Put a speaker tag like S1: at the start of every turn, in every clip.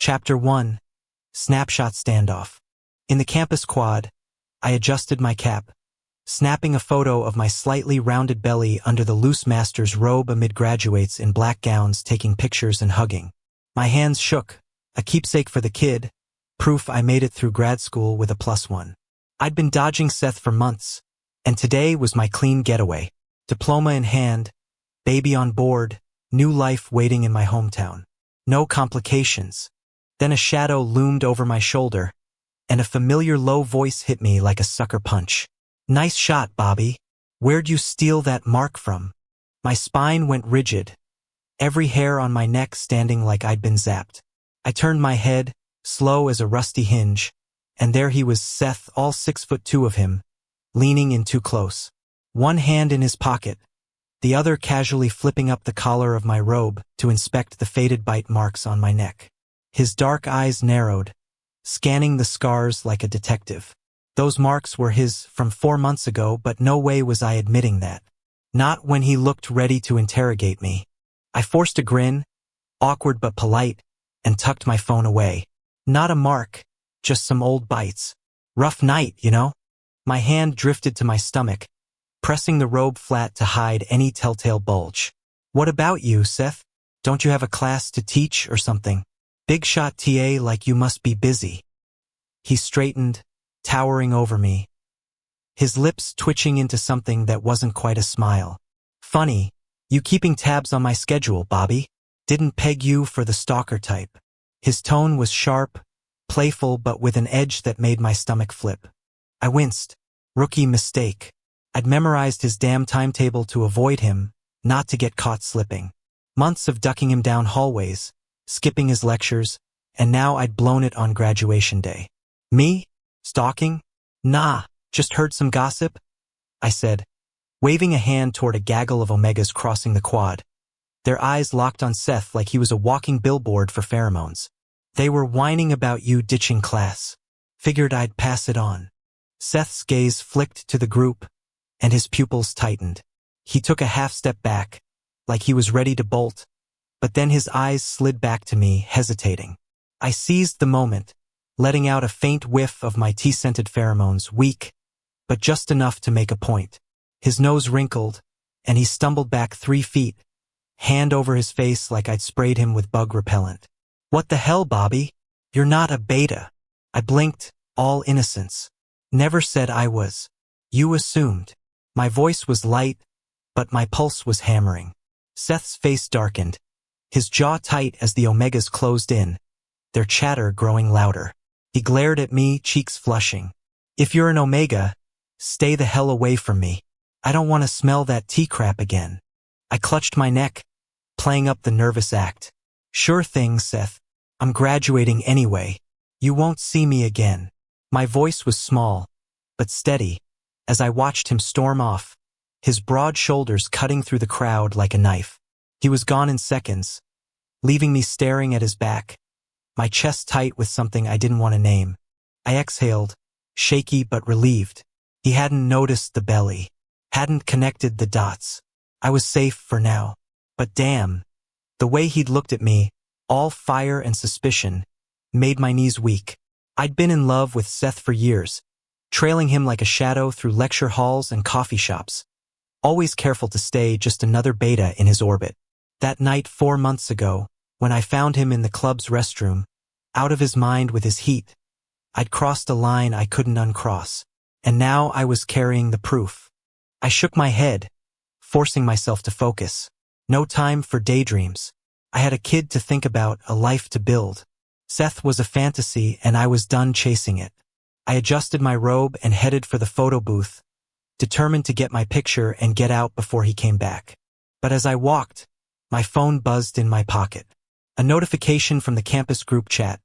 S1: Chapter 1. Snapshot Standoff. In the campus quad, I adjusted my cap, snapping a photo of my slightly rounded belly under the loose master's robe amid graduates in black gowns taking pictures and hugging. My hands shook, a keepsake for the kid, proof I made it through grad school with a +1. I'd been dodging Seth for months, and today was my clean getaway. Diploma in hand, baby on board, new life waiting in my hometown. No complications. Then a shadow loomed over my shoulder, and a familiar low voice hit me like a sucker punch. "Nice shot, Bobby. Where'd you steal that mark from?" My spine went rigid, every hair on my neck standing like I'd been zapped. I turned my head, slow as a rusty hinge, and there he was, Seth, all 6'2" of him, leaning in too close. One hand in his pocket, the other casually flipping up the collar of my robe to inspect the faded bite marks on my neck. His dark eyes narrowed, scanning the scars like a detective. Those marks were his from 4 months ago, but no way was I admitting that. Not when he looked ready to interrogate me. I forced a grin, awkward but polite, and tucked my phone away. Not a mark, just some old bites. Rough night, you know? My hand drifted to my stomach, pressing the robe flat to hide any telltale bulge. "What about you, Seth? Don't you have a class to teach or something? Big shot TA, like you must be busy." He straightened, towering over me, his lips twitching into something that wasn't quite a smile. "Funny, you keeping tabs on my schedule, Bobby. Didn't peg you for the stalker type." His tone was sharp, playful, but with an edge that made my stomach flip. I winced. Rookie mistake. I'd memorized his damn timetable to avoid him, not to get caught slipping. Months of ducking him down hallways, skipping his lectures, and now I'd blown it on graduation day. "Me? Stalking? Nah, just heard some gossip," I said, waving a hand toward a gaggle of Omegas crossing the quad. Their eyes locked on Seth like he was a walking billboard for pheromones. "They were whining about you ditching class. Figured I'd pass it on." Seth's gaze flicked to the group, and his pupils tightened. He took a half step back, like he was ready to bolt, but then his eyes slid back to me, hesitating. I seized the moment, letting out a faint whiff of my tea-scented pheromones, weak, but just enough to make a point. His nose wrinkled, and he stumbled back 3 feet, hand over his face like I'd sprayed him with bug repellent. "What the hell, Bobby? You're not a beta." I blinked, all innocence. "Never said I was. You assumed." My voice was light, but my pulse was hammering. Seth's face darkened, his jaw tight as the Omegas closed in, their chatter growing louder. He glared at me, cheeks flushing. "If you're an Omega, stay the hell away from me. I don't want to smell that tea crap again." I clutched my neck, playing up the nervous act. "Sure thing, Seth. I'm graduating anyway. You won't see me again." My voice was small, but steady, as I watched him storm off, his broad shoulders cutting through the crowd like a knife. He was gone in seconds, leaving me staring at his back, my chest tight with something I didn't want to name. I exhaled, shaky but relieved. He hadn't noticed the belly, hadn't connected the dots. I was safe for now. But damn, the way he'd looked at me, all fire and suspicion, made my knees weak. I'd been in love with Seth for years, trailing him like a shadow through lecture halls and coffee shops, always careful to stay just another beta in his orbit. That night 4 months ago, when I found him in the club's restroom, out of his mind with his heat, I'd crossed a line I couldn't uncross, and now I was carrying the proof. I shook my head, forcing myself to focus. No time for daydreams. I had a kid to think about, a life to build. Seth was a fantasy, and I was done chasing it. I adjusted my robe and headed for the photo booth, determined to get my picture and get out before he came back. But as I walked, my phone buzzed in my pocket. A notification from the campus group chat.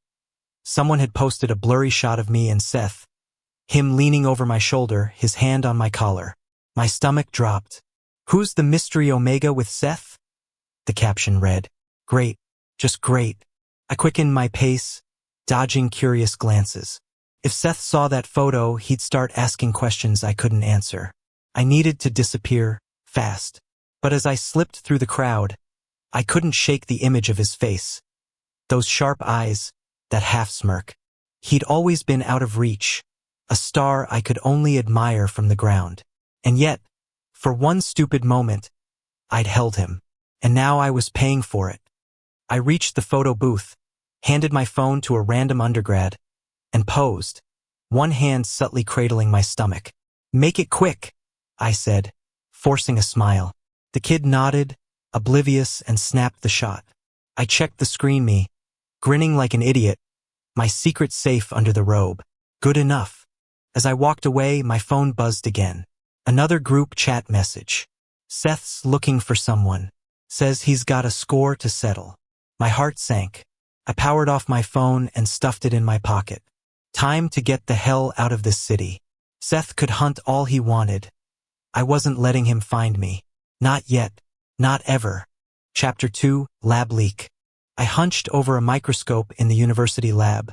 S1: Someone had posted a blurry shot of me and Seth, him leaning over my shoulder, his hand on my collar. My stomach dropped. "Who's the mystery Omega with Seth?" The caption read. "Great. Just great." I quickened my pace, dodging curious glances. If Seth saw that photo, he'd start asking questions I couldn't answer. I needed to disappear, fast. But as I slipped through the crowd, I couldn't shake the image of his face. Those sharp eyes, that half-smirk. He'd always been out of reach, a star I could only admire from the ground. And yet, for one stupid moment, I'd held him. And now I was paying for it. I reached the photo booth, handed my phone to a random undergrad, and posed, one hand subtly cradling my stomach. "Make it quick," I said, forcing a smile. The kid nodded, oblivious, and snapped the shot. I checked the screen, grinning like an idiot, my secret safe under the robe. Good enough. As I walked away, my phone buzzed again. Another group chat message. "Seth's looking for someone. Says he's got a score to settle." My heart sank. I powered off my phone and stuffed it in my pocket. Time to get the hell out of this city. Seth could hunt all he wanted. I wasn't letting him find me. Not yet. Not ever. Chapter 2, Lab Leak. I hunched over a microscope in the university lab,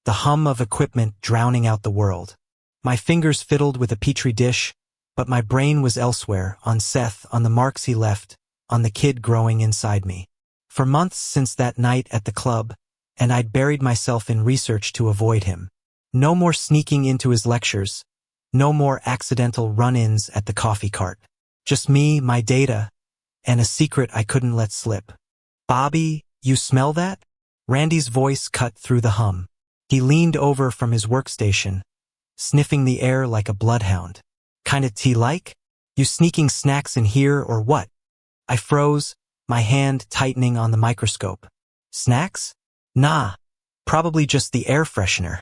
S1: the hum of equipment drowning out the world. My fingers fiddled with a petri dish, but my brain was elsewhere, on Seth, on the marks he left, on the kid growing inside me. For months since that night at the club, and I'd buried myself in research to avoid him. No more sneaking into his lectures. No more accidental run-ins at the coffee cart. Just me, my data, and a secret I couldn't let slip. "Bobby, you smell that?" Randy's voice cut through the hum. He leaned over from his workstation, sniffing the air like a bloodhound. "Kinda tea-like? You sneaking snacks in here or what?" I froze, my hand tightening on the microscope. "Snacks? Nah. Probably just the air freshener."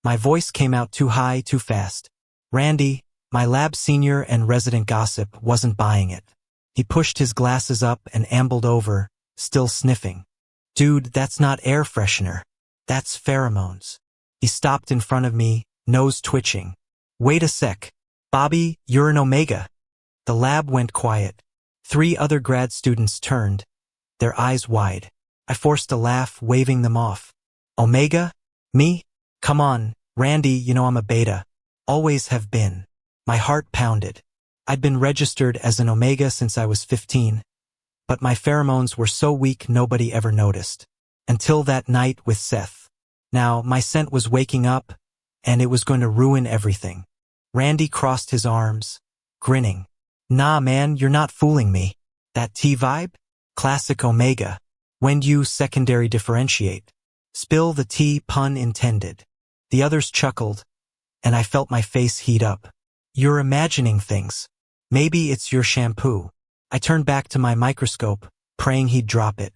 S1: My voice came out too high, too fast. Randy, my lab senior and resident gossip, wasn't buying it. He pushed his glasses up and ambled over, still sniffing. "Dude, that's not air freshener. That's pheromones." He stopped in front of me, nose twitching. "Wait a sec. Bobby, you're an Omega." The lab went quiet. 3 other grad students turned, their eyes wide. I forced a laugh, waving them off. "Omega? Me? Come on, Randy, you know I'm a beta. Always have been." My heart pounded. I'd been registered as an Omega since I was 15, but my pheromones were so weak nobody ever noticed. Until that night with Seth. Now, my scent was waking up, and it was going to ruin everything. Randy crossed his arms, grinning. "Nah, man, you're not fooling me. That T vibe? Classic Omega. When you secondary differentiate. Spill the tea, pun intended." The others chuckled, and I felt my face heat up. "You're imagining things. Maybe it's your shampoo." I turned back to my microscope, praying he'd drop it.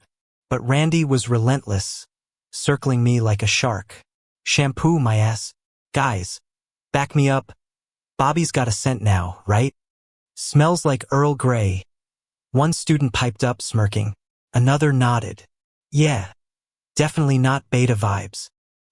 S1: But Randy was relentless, circling me like a shark. "Shampoo, my ass. Guys, back me up. Bobby's got a scent now, right? Smells like Earl Grey." One student piped up, smirking. Another nodded. "Yeah, definitely not beta vibes."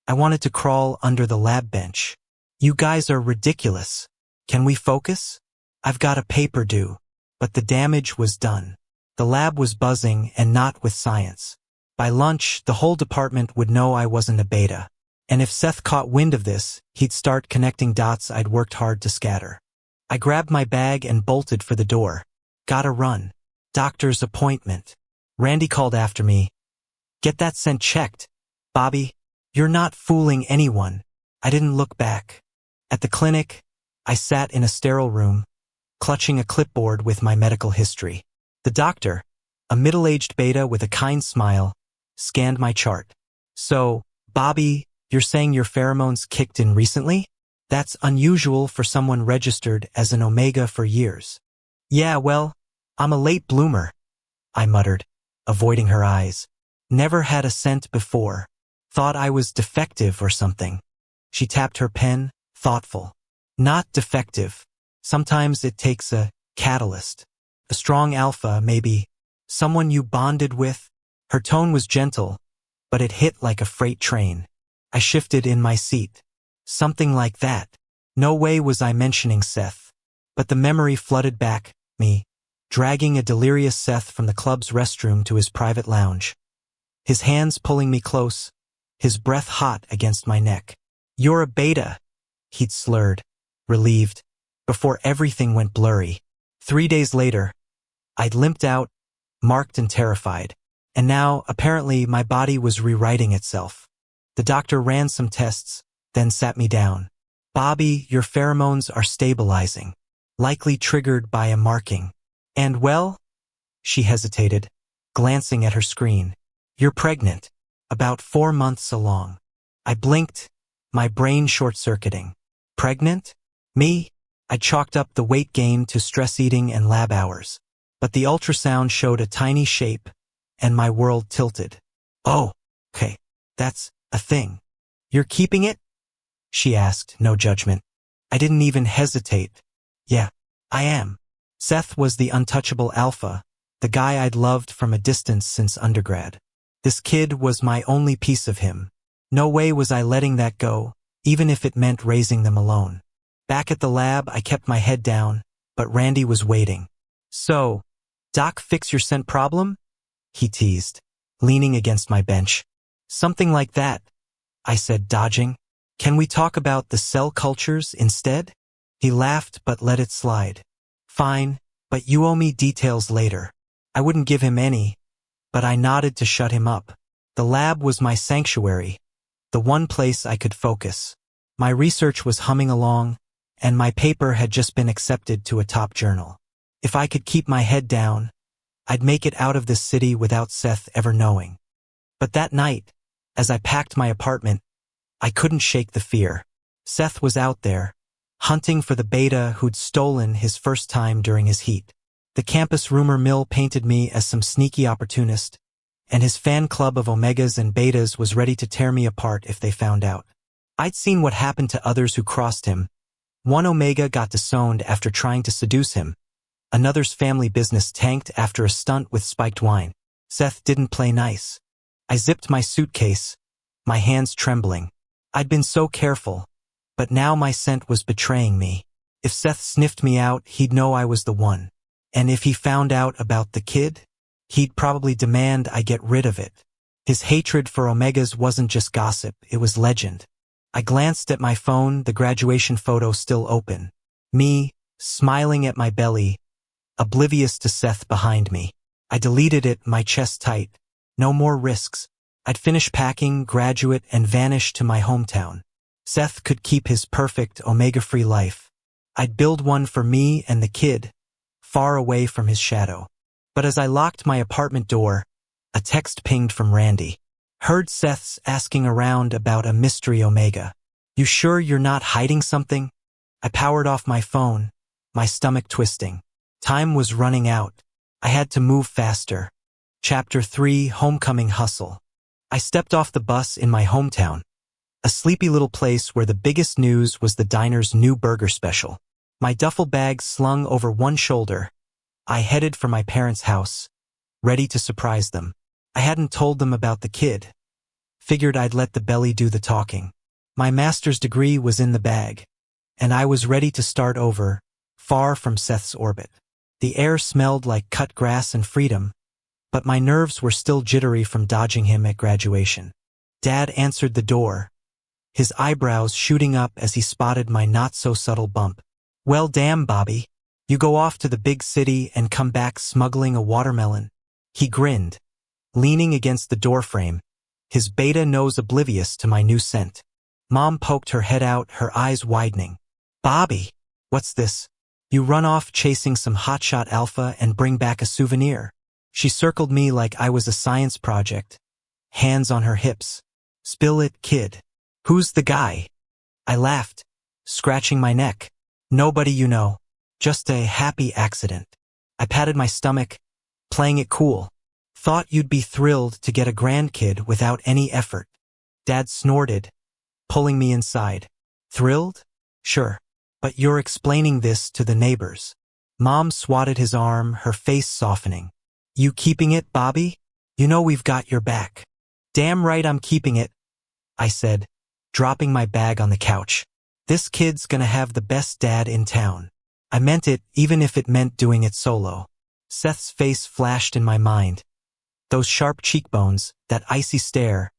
S1: I wanted to crawl under the lab bench. "You guys are ridiculous. Can we focus? I've got a paper due." But the damage was done. The lab was buzzing, and not with science. By lunch, the whole department would know I wasn't a beta. And if Seth caught wind of this, he'd start connecting dots I'd worked hard to scatter. I grabbed my bag and bolted for the door. "Gotta run. Doctor's appointment." Randy called after me. "Get that scent checked. Bobby, you're not fooling anyone." I didn't look back. At the clinic, I sat in a sterile room, clutching a clipboard with my medical history. The doctor, a middle-aged beta with a kind smile, scanned my chart. "So, Bobby, you're saying your pheromones kicked in recently? That's unusual for someone registered as an Omega for years." "Yeah, well, I'm a late bloomer," I muttered, avoiding her eyes. "Never had a scent before. Thought I was defective or something." She tapped her pen, thoughtful. "Not defective. Sometimes it takes a catalyst. A strong alpha, maybe. Someone you bonded with." Her tone was gentle, but it hit like a freight train. I shifted in my seat. Something like that. No way was I mentioning Seth. But the memory flooded back, me, dragging a delirious Seth from the club's restroom to his private lounge. His hands pulling me close, his breath hot against my neck. "You're a beta," he'd slurred, relieved, before everything went blurry. 3 days later, I'd limped out, marked and terrified. And now, apparently, my body was rewriting itself. The doctor ran some tests, then sat me down. Bobby, your pheromones are stabilizing. Likely triggered by a marking. And well? She hesitated, glancing at her screen. You're pregnant. About 4 months along. I blinked, my brain short-circuiting. Pregnant? Me? I chalked up the weight gain to stress eating and lab hours. But the ultrasound showed a tiny shape, and my world tilted. Oh, okay, that's a thing. You're keeping it? She asked, no judgment. I didn't even hesitate. Yeah, I am. Seth was the untouchable alpha, the guy I'd loved from a distance since undergrad. This kid was my only piece of him. No way was I letting that go, even if it meant raising them alone. Back at the lab, I kept my head down, but Randy was waiting. So, Doc, fix your scent problem? He teased, leaning against my bench. Something like that, I said, dodging. Can we talk about the cell cultures instead? He laughed but let it slide. Fine, but you owe me details later. I wouldn't give him any, but I nodded to shut him up. The lab was my sanctuary, the one place I could focus. My research was humming along, and my paper had just been accepted to a top journal. If I could keep my head down, I'd make it out of this city without Seth ever knowing. But that night, as I packed my apartment, I couldn't shake the fear. Seth was out there, hunting for the beta who'd stolen his first time during his heat. The campus rumor mill painted me as some sneaky opportunist, and his fan club of omegas and betas was ready to tear me apart if they found out. I'd seen what happened to others who crossed him. One omega got disowned after trying to seduce him. Another's family business tanked after a stunt with spiked wine. Seth didn't play nice. I zipped my suitcase, my hands trembling. I'd been so careful, but now my scent was betraying me. If Seth sniffed me out, he'd know I was the one. And if he found out about the kid, he'd probably demand I get rid of it. His hatred for omegas wasn't just gossip, it was legend. I glanced at my phone, the graduation photo still open. Me, smiling at my belly, oblivious to Seth behind me. I deleted it, my chest tight. No more risks. I'd finish packing, graduate, and vanish to my hometown. Seth could keep his perfect omega-free life. I'd build one for me and the kid, far away from his shadow. But as I locked my apartment door, a text pinged from Randy. Heard Seth's asking around about a mystery omega. You sure you're not hiding something? I powered off my phone, my stomach twisting. Time was running out. I had to move faster. Chapter 3, Homecoming Hustle. I stepped off the bus in my hometown, a sleepy little place where the biggest news was the diner's new burger special. My duffel bag slung over one shoulder, I headed for my parents' house, ready to surprise them. I hadn't told them about the kid. Figured I'd let the belly do the talking. My master's degree was in the bag, and I was ready to start over, far from Seth's orbit. The air smelled like cut grass and freedom, but my nerves were still jittery from dodging him at graduation. Dad answered the door, his eyebrows shooting up as he spotted my not-so-subtle bump. Well, damn, Bobby. You go off to the big city and come back smuggling a watermelon. He grinned, leaning against the doorframe, his beta nose oblivious to my new scent. Mom poked her head out, her eyes widening. Bobby, what's this? You run off chasing some hotshot alpha and bring back a souvenir. She circled me like I was a science project, hands on her hips. Spill it, kid. Who's the guy? I laughed, scratching my neck. Nobody you know. Just a happy accident. I patted my stomach, playing it cool. Thought you'd be thrilled to get a grandkid without any effort. Dad snorted, pulling me inside. Thrilled? Sure. But you're explaining this to the neighbors. Mom swatted his arm, her face softening. You keeping it, Bobby? You know we've got your back. Damn right I'm keeping it, I said, dropping my bag on the couch. This kid's gonna have the best dad in town. I meant it, even if it meant doing it solo. Seth's face flashed in my mind. Those sharp cheekbones, that icy stare,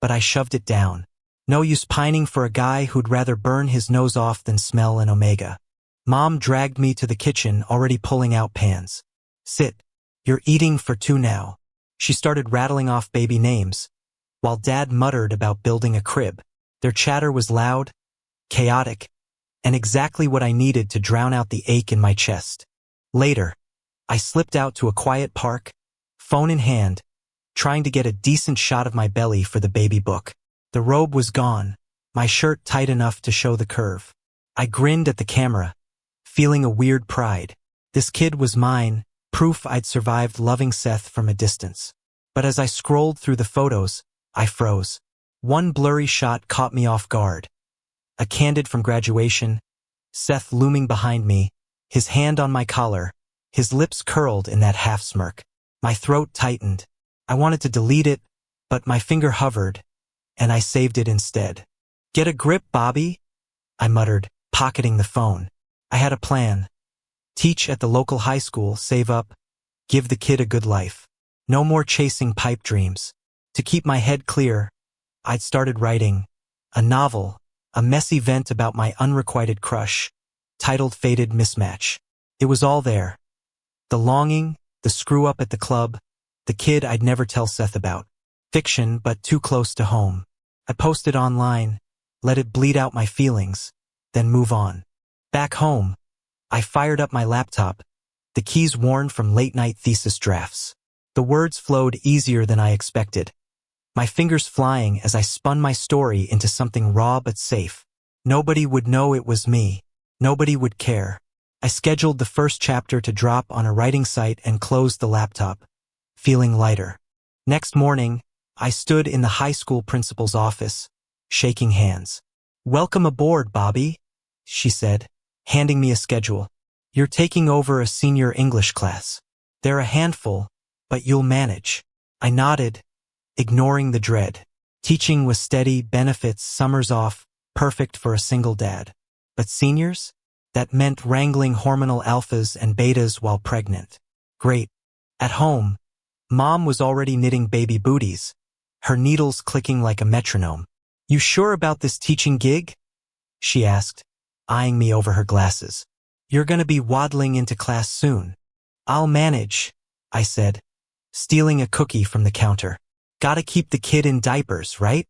S1: but I shoved it down. No use pining for a guy who'd rather burn his nose off than smell an omega. Mom dragged me to the kitchen, already pulling out pans. Sit. You're eating for two now. She started rattling off baby names. while Dad muttered about building a crib. Their chatter was loud, chaotic, and exactly what I needed to drown out the ache in my chest. Later, I slipped out to a quiet park, phone in hand, trying to get a decent shot of my belly for the baby book. The robe was gone, my shirt tight enough to show the curve. I grinned at the camera, feeling a weird pride. This kid was mine, proof I'd survived loving Seth from a distance. But as I scrolled through the photos, I froze. One blurry shot caught me off guard. A candid from graduation, Seth looming behind me, his hand on my collar, his lips curled in that half-smirk. My throat tightened. I wanted to delete it, but my finger hovered, and I saved it instead. "Get a grip, Bobby," I muttered, pocketing the phone. I had a plan. Teach at the local high school, save up, give the kid a good life. No more chasing pipe dreams. To keep my head clear, I'd started writing a novel, a messy vent about my unrequited crush, titled Fated Mismatch. It was all there. The longing, the screw-up at the club, the kid I'd never tell Seth about. Fiction, but too close to home. I posted online, let it bleed out my feelings, then move on. Back home, I fired up my laptop, the keys worn from late-night thesis drafts. The words flowed easier than I expected. My fingers flying as I spun my story into something raw but safe. Nobody would know it was me. Nobody would care. I scheduled the first chapter to drop on a writing site and closed the laptop, feeling lighter. Next morning, I stood in the high school principal's office, shaking hands. "Welcome aboard, Bobby," she said, handing me a schedule. "You're taking over a senior English class. They're a handful, but you'll manage." I nodded, ignoring the dread. Teaching was steady, benefits, summers off, perfect for a single dad. But seniors? That meant wrangling hormonal alphas and betas while pregnant. Great. At home, Mom was already knitting baby booties, her needles clicking like a metronome. "You sure about this teaching gig?" she asked, eyeing me over her glasses. "You're gonna be waddling into class soon." "I'll manage," I said, stealing a cookie from the counter. "Gotta keep the kid in diapers, right?"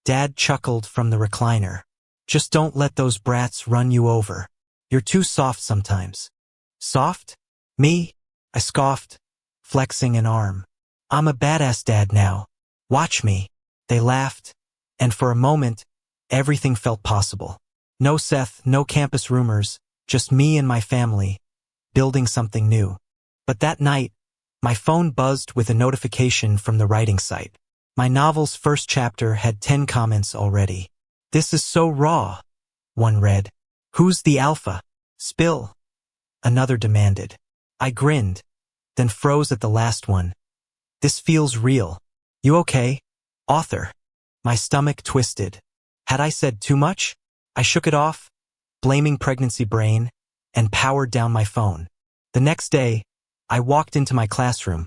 S1: Dad chuckled from the recliner. "Just don't let those brats run you over. You're too soft sometimes." "Soft? Me?" I scoffed, flexing an arm. "I'm a badass dad now. Watch me." They laughed, and for a moment, everything felt possible. No Seth, no campus rumors, just me and my family, building something new. But that night, my phone buzzed with a notification from the writing site. My novel's first chapter had 10 comments already. "This is so raw," one read. "Who's the alpha? Spill," another demanded. I grinned, then froze at the last one. "This feels real. You okay, author?" My stomach twisted. Had I said too much? I shook it off, blaming pregnancy brain, and powered down my phone. The next day, I walked into my classroom,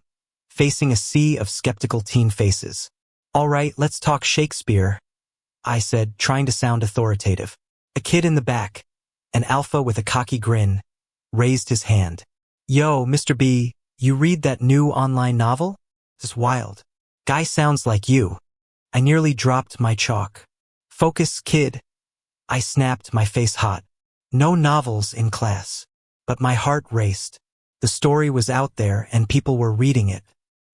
S1: facing a sea of skeptical teen faces. "All right, let's talk Shakespeare," I said, trying to sound authoritative. A kid in the back, an alpha with a cocky grin, raised his hand. "Yo, Mr. B, you read that new online novel? It's wild. Guy sounds like you." I nearly dropped my chalk. "Focus, kid," I snapped, my face hot. No novels in class. But my heart raced. The story was out there and people were reading it.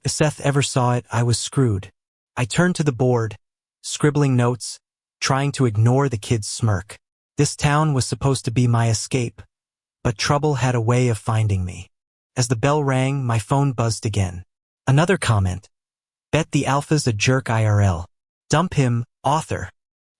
S1: If Seth ever saw it, I was screwed. I turned to the board, scribbling notes, trying to ignore the kid's smirk. This town was supposed to be my escape, but trouble had a way of finding me. As the bell rang, my phone buzzed again. Another comment. "Bet the alpha's a jerk IRL. Dump him, author."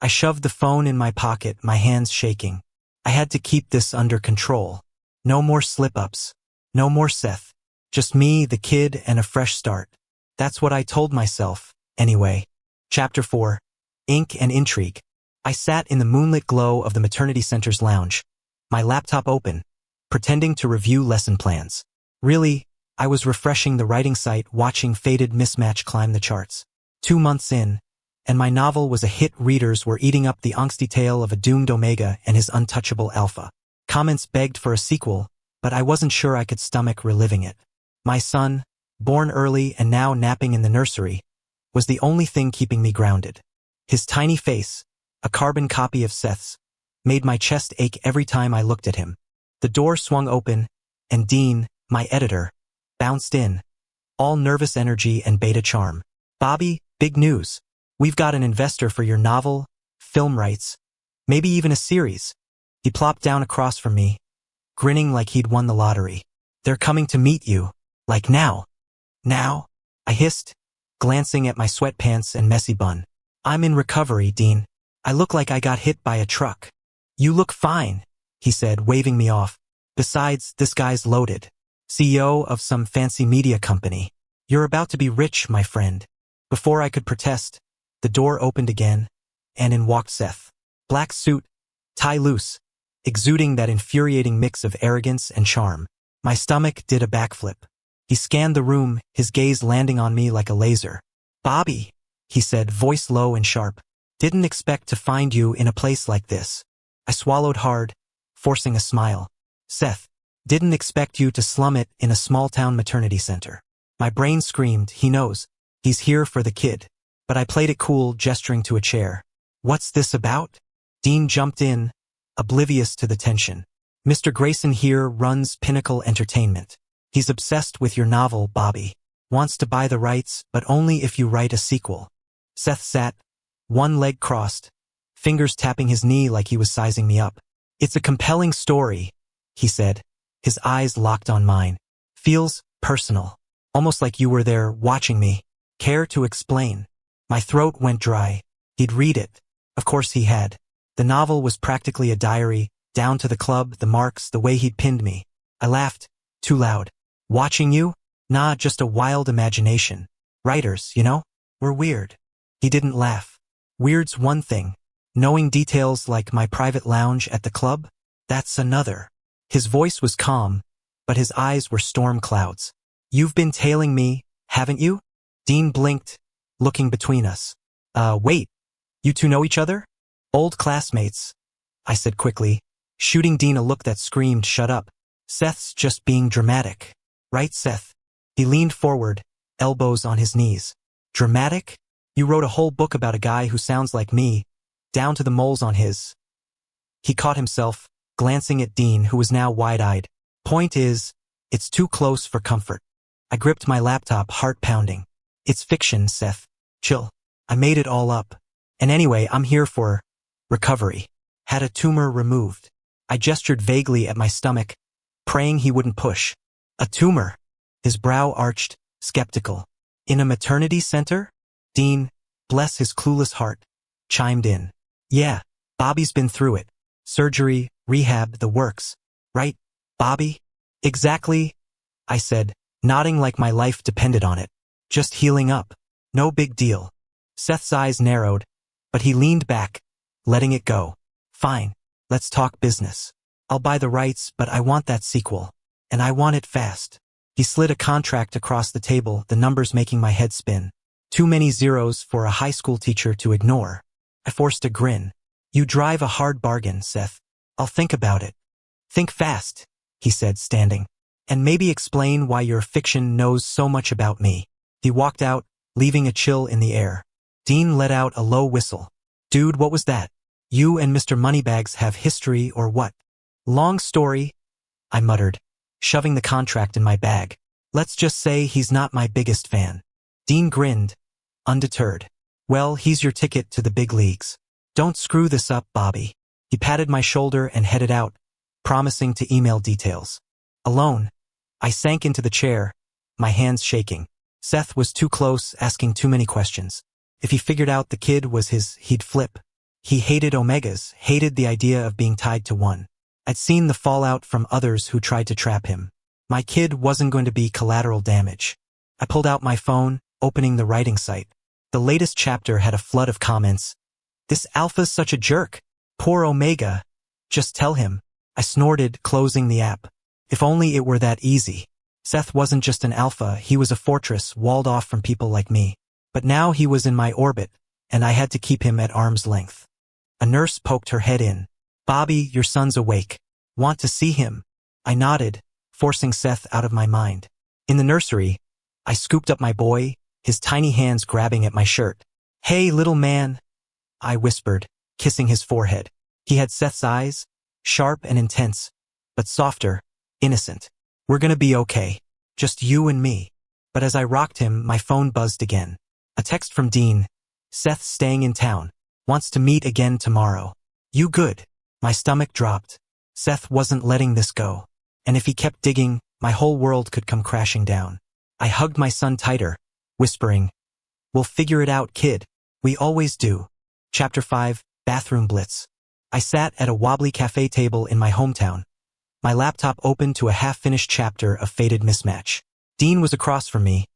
S1: I shoved the phone in my pocket, my hands shaking. I had to keep this under control. No more slip-ups. No more Seth. Just me, the kid, and a fresh start. That's what I told myself, anyway. Chapter 4. Ink and Intrigue. I sat in the moonlit glow of the maternity center's lounge, my laptop open, pretending to review lesson plans. Really, I was refreshing the writing site, watching Fated Mismatch climb the charts. 2 months in, and my novel was a hit. Readers were eating up the angsty tale of a doomed Omega and his untouchable alpha. Comments begged for a sequel, but I wasn't sure I could stomach reliving it. My son, born early and now napping in the nursery, was the only thing keeping me grounded. His tiny face, a carbon copy of Seth's, made my chest ache every time I looked at him. The door swung open, and Dean, my editor, bounced in, all nervous energy and beta charm. "Bobby, big news. We've got an investor for your novel, film rights, maybe even a series." He plopped down across from me, grinning like he'd won the lottery. "They're coming to meet you, like now." "Now?" I hissed, glancing at my sweatpants and messy bun. "I'm in recovery, Dean. I look like I got hit by a truck." "You look fine," he said, waving me off. "Besides, this guy's loaded. CEO of some fancy media company. You're about to be rich, my friend." Before I could protest, the door opened again, and in walked Seth. Black suit, tie loose, exuding that infuriating mix of arrogance and charm. My stomach did a backflip. He scanned the room, his gaze landing on me like a laser. "Bobby," he said, voice low and sharp. "Didn't expect to find you in a place like this." I swallowed hard, forcing a smile. "Seth, didn't expect you to slum it in a small-town maternity center." My brain screamed, he knows. He's here for the kid. But I played it cool, gesturing to a chair. "What's this about?" Dean jumped in, oblivious to the tension. "Mr. Grayson here runs Pinnacle Entertainment. He's obsessed with your novel, Bobby. Wants to buy the rights, but only if you write a sequel." Seth sat, one leg crossed, fingers tapping his knee like he was sizing me up. "It's a compelling story," he said, his eyes locked on mine. "Feels personal. Almost like you were there watching me. Care to explain?" My throat went dry. He'd read it. Of course he had. The novel was practically a diary, down to the club, the marks, the way he'd pinned me. I laughed, too loud. "Watching you? Nah, just a wild imagination. Writers, you know? We're weird." He didn't laugh. "Weird's one thing. Knowing details like my private lounge at the club? That's another." His voice was calm, but his eyes were storm clouds. "You've been tailing me, haven't you?" Dean blinked, looking between us. Wait, you two know each other?" "Old classmates," I said quickly, shooting Dean a look that screamed, "Shut up. Seth's just being dramatic." "Right, Seth?" He leaned forward, elbows on his knees. "Dramatic? You wrote a whole book about a guy who sounds like me, down to the moles on his." He caught himself, glancing at Dean, who was now wide-eyed. "Point is, it's too close for comfort." I gripped my laptop, heart pounding. "It's fiction, Seth. Chill. I made it all up. And anyway, I'm here for recovery. Had a tumor removed." I gestured vaguely at my stomach, praying he wouldn't push. "A tumor?" His brow arched, skeptical. "In a maternity center?" Dean, bless his clueless heart, chimed in. "Yeah, Bobby's been through it. Surgery, rehab, the works. Right, Bobby?" "Exactly," I said, nodding like my life depended on it. "Just healing up. No big deal." Seth's eyes narrowed, but he leaned back, letting it go. "Fine, let's talk business. I'll buy the rights, but I want that sequel. And I want it fast." He slid a contract across the table, the numbers making my head spin. Too many zeros for a high school teacher to ignore. I forced a grin. "You drive a hard bargain, Seth. I'll think about it." "Think fast," he said, standing. "And maybe explain why your fiction knows so much about me." He walked out, leaving a chill in the air. Dean let out a low whistle. "Dude, what was that? You and Mr. Moneybags have history or what?" "Long story," I muttered, shoving the contract in my bag. "Let's just say he's not my biggest fan." Dean grinned, undeterred. "Well, he's your ticket to the big leagues. Don't screw this up, Bobby." He patted my shoulder and headed out, promising to email details. Alone, I sank into the chair, my hands shaking. Seth was too close, asking too many questions. If he figured out the kid was his, he'd flip. He hated Omegas, hated the idea of being tied to one. I'd seen the fallout from others who tried to trap him. My kid wasn't going to be collateral damage. I pulled out my phone, opening the writing site. The latest chapter had a flood of comments. "This alpha's such a jerk. Poor Omega. Just tell him." I snorted, closing the app. If only it were that easy. Seth wasn't just an alpha, he was a fortress walled off from people like me. But now he was in my orbit, and I had to keep him at arm's length. A nurse poked her head in. "Bobby, your son's awake. Want to see him?" I nodded, forcing Seth out of my mind. In the nursery, I scooped up my boy, his tiny hands grabbing at my shirt. "Hey, little man," I whispered, kissing his forehead. He had Seth's eyes, sharp and intense, but softer, innocent. "We're gonna be okay. Just you and me." But as I rocked him, my phone buzzed again. A text from Dean. "Seth's staying in town. Wants to meet again tomorrow. You good?" My stomach dropped. Seth wasn't letting this go. And if he kept digging, my whole world could come crashing down. I hugged my son tighter, whispering, "We'll figure it out, kid. We always do." Chapter 5, Bathroom Blitz. I sat at a wobbly cafe table in my hometown, my laptop open to a half-finished chapter of Fated Mismatch. Dean was across from me,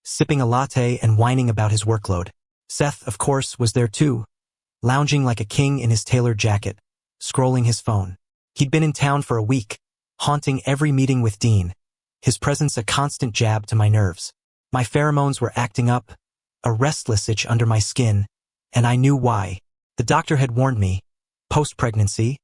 S1: sipping a latte and whining about his workload. Seth, of course, was there too, lounging like a king in his tailored jacket, scrolling his phone. He'd been in town for a week, haunting every meeting with Dean, his presence a constant jab to my nerves. My pheromones were acting up, a restless itch under my skin, and I knew why. The doctor had warned me. Post-pregnancy,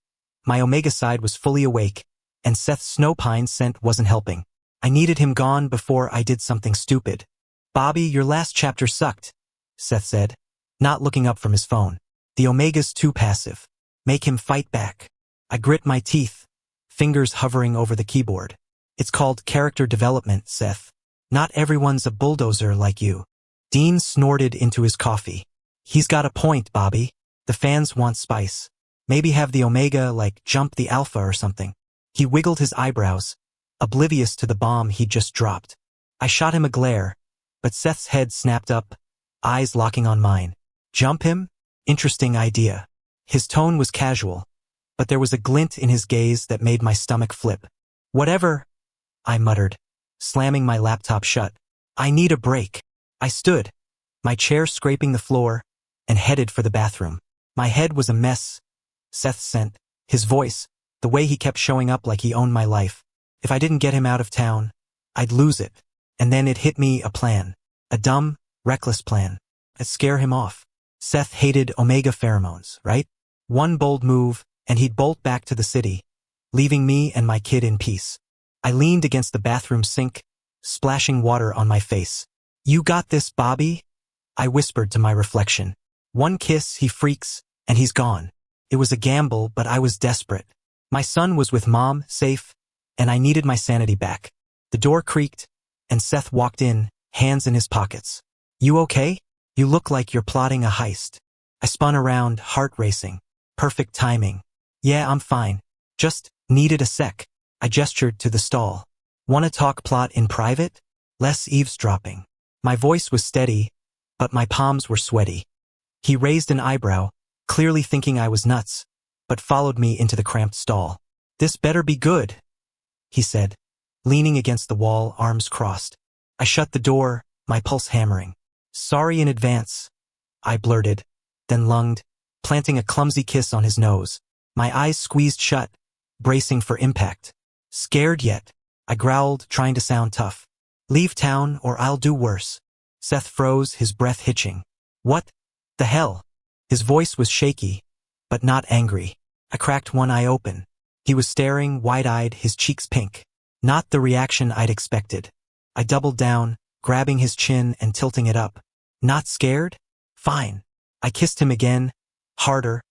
S1: my omega side was fully awake, and Seth's snowpine scent wasn't helping. I needed him gone before I did something stupid. "Bobby, your last chapter sucked," Seth said, not looking up from his phone. "The omega's too passive. Make him fight back." I grit my teeth, fingers hovering over the keyboard. "It's called character development, Seth. Not everyone's a bulldozer like you." Dean snorted into his coffee. "He's got a point, Bobby. The fans want spice. Maybe have the omega, like jump the alpha or something." He wiggled his eyebrows, oblivious to the bomb he'd just dropped. I shot him a glare, but Seth's head snapped up, eyes locking on mine. "Jump him? Interesting idea." His tone was casual, but there was a glint in his gaze that made my stomach flip. "Whatever," I muttered, slamming my laptop shut. "I need a break." I stood, my chair scraping the floor, and headed for the bathroom. My head was a mess. Seth's scent, his voice, the way he kept showing up like he owned my life. If I didn't get him out of town, I'd lose it. And then it hit me, a plan. A dumb, reckless plan. I'd scare him off. Seth hated omega pheromones, right? One bold move, and he'd bolt back to the city, leaving me and my kid in peace. I leaned against the bathroom sink, splashing water on my face. "You got this, Bobby," I whispered to my reflection. One kiss, he freaks, and he's gone. It was a gamble, but I was desperate. My son was with Mom, safe, and I needed my sanity back. The door creaked, and Seth walked in, hands in his pockets. "You okay? You look like you're plotting a heist." I spun around, heart racing. Perfect timing. "Yeah, I'm fine. Just needed a sec." I gestured to the stall. "Wanna talk plot in private? Less eavesdropping." My voice was steady, but my palms were sweaty. He raised an eyebrow, clearly thinking I was nuts, but followed me into the cramped stall. "This better be good," he said, leaning against the wall, arms crossed. I shut the door, my pulse hammering. "Sorry in advance," I blurted, then lunged, planting a clumsy kiss on his nose. My eyes squeezed shut, bracing for impact. "Scared yet?" I growled, trying to sound tough. "Leave town or I'll do worse." Seth froze, his breath hitching. "What the hell?" His voice was shaky, but not angry. I cracked one eye open. He was staring, wide-eyed, his cheeks pink. Not the reaction I'd expected. I doubled down, grabbing his chin and tilting it up. "Not scared? Fine." I kissed him again, harder,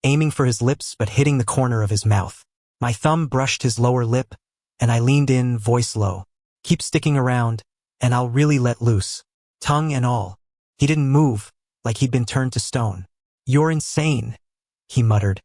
S1: aiming for his lips but hitting the corner of his mouth. My thumb brushed his lower lip, and I leaned in, voice low. "Keep sticking around, and I'll really let loose." Tongue and all. He didn't move, like he'd been turned to stone. "You're insane," he muttered,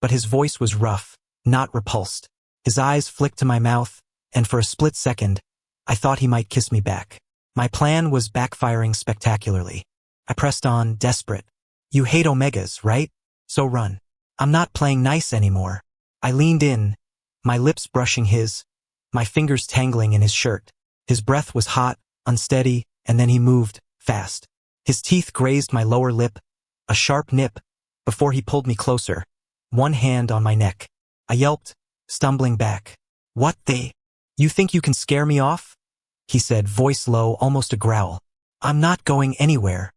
S1: but his voice was rough, not repulsed. His eyes flicked to my mouth, and for a split second, I thought he might kiss me back. My plan was backfiring spectacularly. I pressed on, desperate. "You hate omegas, right? So run. I'm not playing nice anymore." I leaned in, my lips brushing his, my fingers tangling in his shirt. His breath was hot, unsteady, and then he moved, fast. His teeth grazed my lower lip, a sharp nip, before he pulled me closer, one hand on my neck. I yelped, stumbling back. "What the? You think you can scare me off?" he said, voice low, almost a growl. "I'm not going anywhere."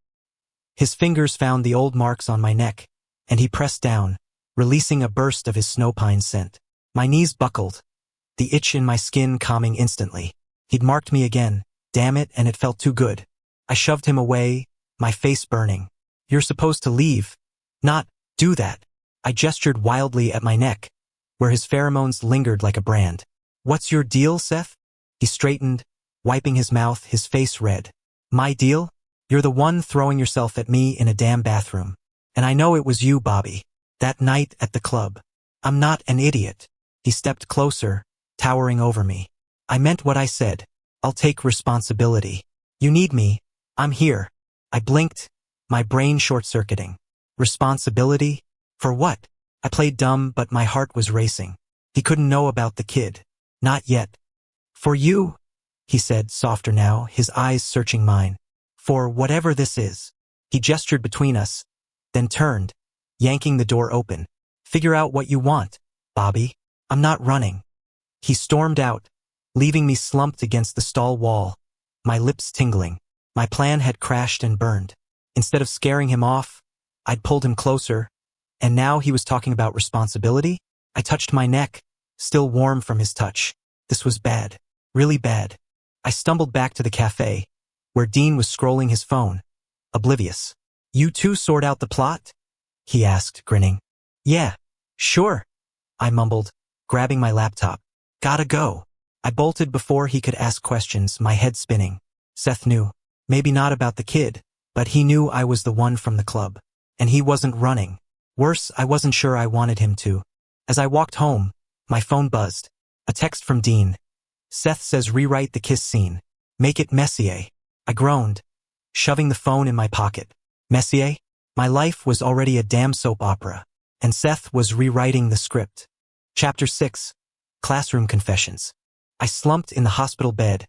S1: His fingers found the old marks on my neck, and he pressed down, releasing a burst of his snowpine scent. My knees buckled, the itch in my skin calming instantly. He'd marked me again, damn it, and it felt too good. I shoved him away, my face burning. You're supposed to leave. Not do that. I gestured wildly at my neck, where his pheromones lingered like a brand. What's your deal, Seth? He straightened, wiping his mouth, his face red. My deal? You're the one throwing yourself at me in a damn bathroom. And I know it was you, Bobby. That night at the club. I'm not an idiot. He stepped closer, towering over me. I meant what I said. I'll take responsibility. You need me. I'm here. I blinked, my brain short-circuiting. Responsibility? For what? I played dumb, but my heart was racing. He couldn't know about the kid. Not yet. For you, he said, softer now, his eyes searching mine. For whatever this is. He gestured between us, then turned, yanking the door open. Figure out what you want, Bobby. I'm not running. He stormed out, leaving me slumped against the stall wall, my lips tingling. My plan had crashed and burned. Instead of scaring him off, I'd pulled him closer, and now he was talking about responsibility? I touched my neck, still warm from his touch. This was bad. Really bad. I stumbled back to the cafe, where Dean was scrolling his phone, oblivious. You two sort out the plot? He asked, grinning. Yeah, sure, I mumbled, grabbing my laptop. Gotta go. I bolted before he could ask questions, my head spinning. Seth knew. Maybe not about the kid, but he knew I was the one from the club. And he wasn't running. Worse, I wasn't sure I wanted him to. As I walked home, my phone buzzed. A text from Dean. Seth says rewrite the kiss scene. Make it Messier. I groaned, shoving the phone in my pocket. Messier? My life was already a damn soap opera, and Seth was rewriting the script. Chapter 6. Classroom Confessions. I slumped in the hospital bed,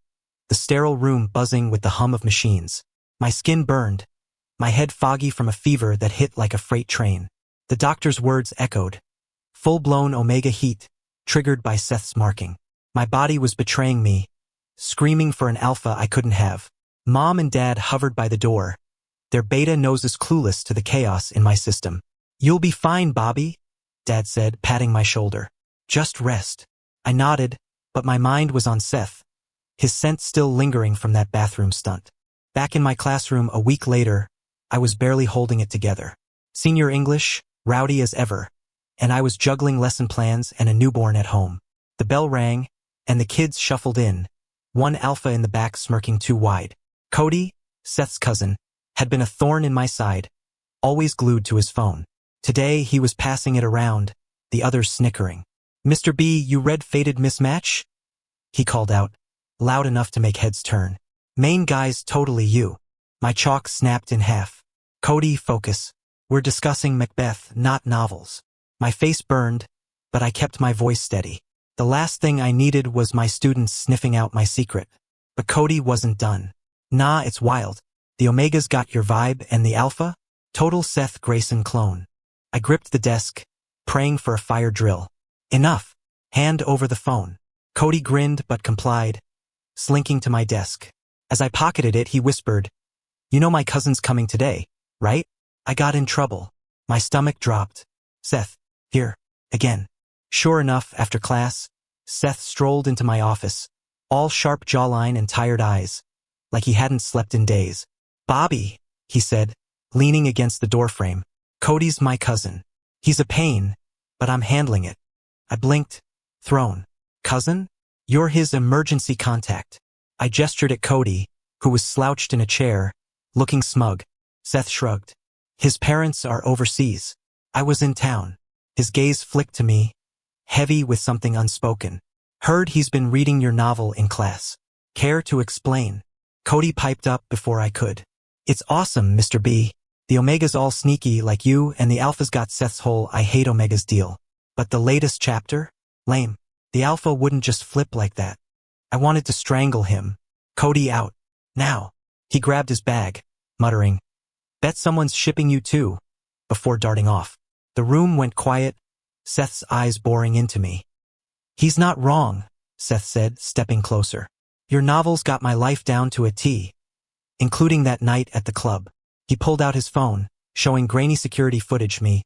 S1: the sterile room buzzing with the hum of machines. My skin burned, my head foggy from a fever that hit like a freight train. The doctor's words echoed. Full-blown omega heat, triggered by Seth's marking. My body was betraying me, screaming for an alpha I couldn't have. Mom and Dad hovered by the door, their beta noses clueless to the chaos in my system. You'll be fine, Bobby, Dad said, patting my shoulder. Just rest. I nodded, but my mind was on Seth, his scent still lingering from that bathroom stunt. Back in my classroom a week later, I was barely holding it together. Senior English, rowdy as ever, and I was juggling lesson plans and a newborn at home. The bell rang, and the kids shuffled in, one alpha in the back smirking too wide. Cody, Seth's cousin, had been a thorn in my side, always glued to his phone. Today he was passing it around, the others snickering. Mr. B, you read Fated Mismatch? He called out, loud enough to make heads turn. Main guy's totally you. My chalk snapped in half. Cody, focus. We're discussing Macbeth, not novels. My face burned, but I kept my voice steady. The last thing I needed was my students sniffing out my secret. But Cody wasn't done. Nah, it's wild. The Omega's got your vibe, and the Alpha? Total Seth Grayson clone. I gripped the desk, praying for a fire drill. Enough. Hand over the phone. Cody grinned but complied, slinking to my desk. As I pocketed it, he whispered, You know my cousin's coming today, right? I got in trouble. My stomach dropped. Seth, here, again. Sure enough, after class, Seth strolled into my office, all sharp jawline and tired eyes, like he hadn't slept in days. Bobby, he said, leaning against the doorframe. Cody's my cousin. He's a pain, but I'm handling it. I blinked, thrown. Cousin? You're his emergency contact. I gestured at Cody, who was slouched in a chair, looking smug. Seth shrugged. His parents are overseas. I was in town. His gaze flicked to me, heavy with something unspoken. Heard he's been reading your novel in class. Care to explain? Cody piped up before I could. It's awesome, Mr. B. The Omega's all sneaky like you, and the Alpha's got Seth's whole I hate Omegas deal. But the latest chapter? Lame. The Alpha wouldn't just flip like that. I wanted to strangle him. Cody out. Now. He grabbed his bag, muttering, Bet someone's shipping you too, before darting off. The room went quiet, Seth's eyes boring into me. He's not wrong, Seth said, stepping closer. Your novel's got my life down to a T, including that night at the club. He pulled out his phone, showing grainy security footage me,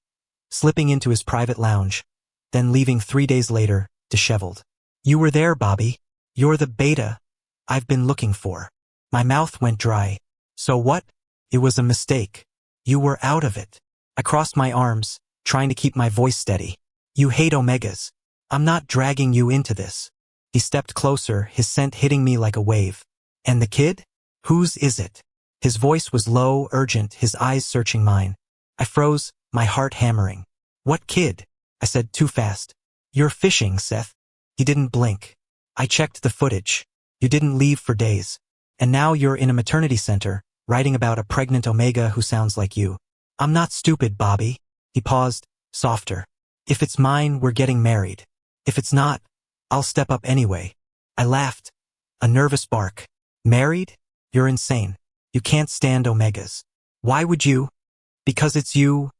S1: slipping into his private lounge, then leaving 3 days later, disheveled. You were there, Bobby. You're the beta I've been looking for. My mouth went dry, So what? It was a mistake. You were out of it. I crossed my arms, trying to keep my voice steady. You hate omegas. I'm not dragging you into this. He stepped closer, his scent hitting me like a wave. And the kid? Whose is it? His voice was low, urgent, his eyes searching mine. I froze, my heart hammering. What kid? I said too fast. You're fishing, Seth. He didn't blink. I checked the footage. You didn't leave for days. And now you're in a maternity center, writing about a pregnant omega who sounds like you. I'm not stupid, Bobby. He paused, softer. If it's mine, we're getting married. If it's not, I'll step up anyway. I laughed. A nervous bark. Married? You're insane. You can't stand omegas. Why would you? Because it's you.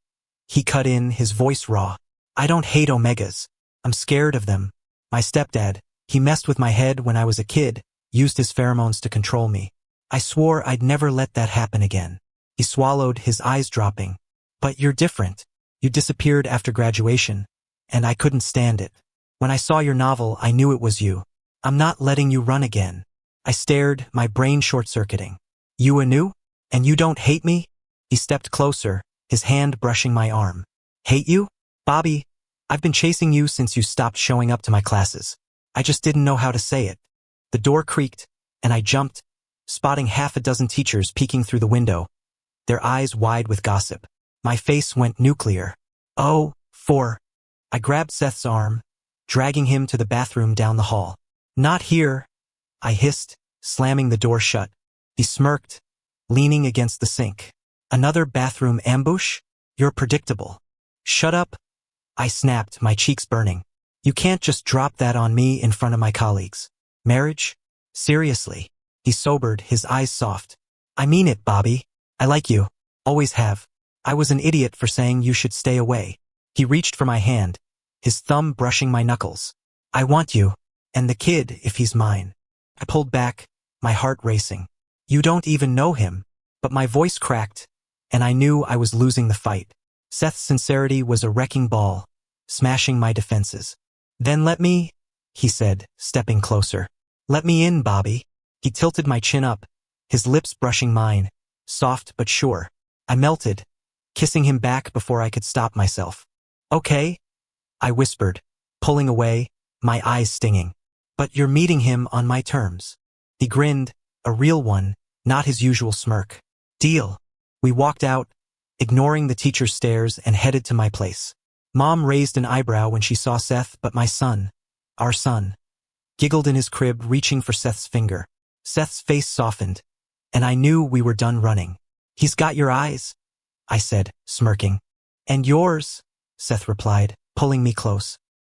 S1: He cut in, his voice raw. I don't hate omegas. I'm scared of them. My stepdad, he messed with my head when I was a kid, used his pheromones to control me. I swore I'd never let that happen again. He swallowed, his eyes dropping. But you're different. You disappeared after graduation, and I couldn't stand it. When I saw your novel, I knew it was you. I'm not letting you run again. I stared, my brain short-circuiting. You anew? And you don't hate me? He stepped closer, his hand brushing my arm. Hate you? Bobby, I've been chasing you since you stopped showing up to my classes. I just didn't know how to say it. The door creaked, and I jumped, spotting half a dozen teachers peeking through the window, their eyes wide with gossip. My face went nuclear. Oh, I grabbed Seth's arm, dragging him to the bathroom down the hall. Not here, I hissed, slamming the door shut. He smirked, leaning against the sink. Another bathroom ambush? You're predictable. Shut up, I snapped, my cheeks burning. You can't just drop that on me in front of my colleagues. Marriage? Seriously. He sobered, his eyes soft. I mean it, Bobby. I like you. Always have. I was an idiot for saying you should stay away. He reached for my hand, his thumb brushing my knuckles. I want you. And the kid, if he's mine. I pulled back, my heart racing. You don't even know him. But my voice cracked, and I knew I was losing the fight. Seth's sincerity was a wrecking ball, smashing my defenses. Then let me, he said, stepping closer. Let me in, Bobby. He tilted my chin up, his lips brushing mine, soft but sure. I melted, kissing him back before I could stop myself. Okay, I whispered, pulling away, my eyes stinging. But you're meeting him on my terms. He grinned, a real one, not his usual smirk. Deal. We walked out, ignoring the teacher's stares, and headed to my place. Mom raised an eyebrow when she saw Seth, but my son, our son, giggled in his crib, reaching for Seth's finger. Seth's face softened, and I knew we were done running. He's got your eyes, I said, smirking. And yours, Seth replied, pulling me close.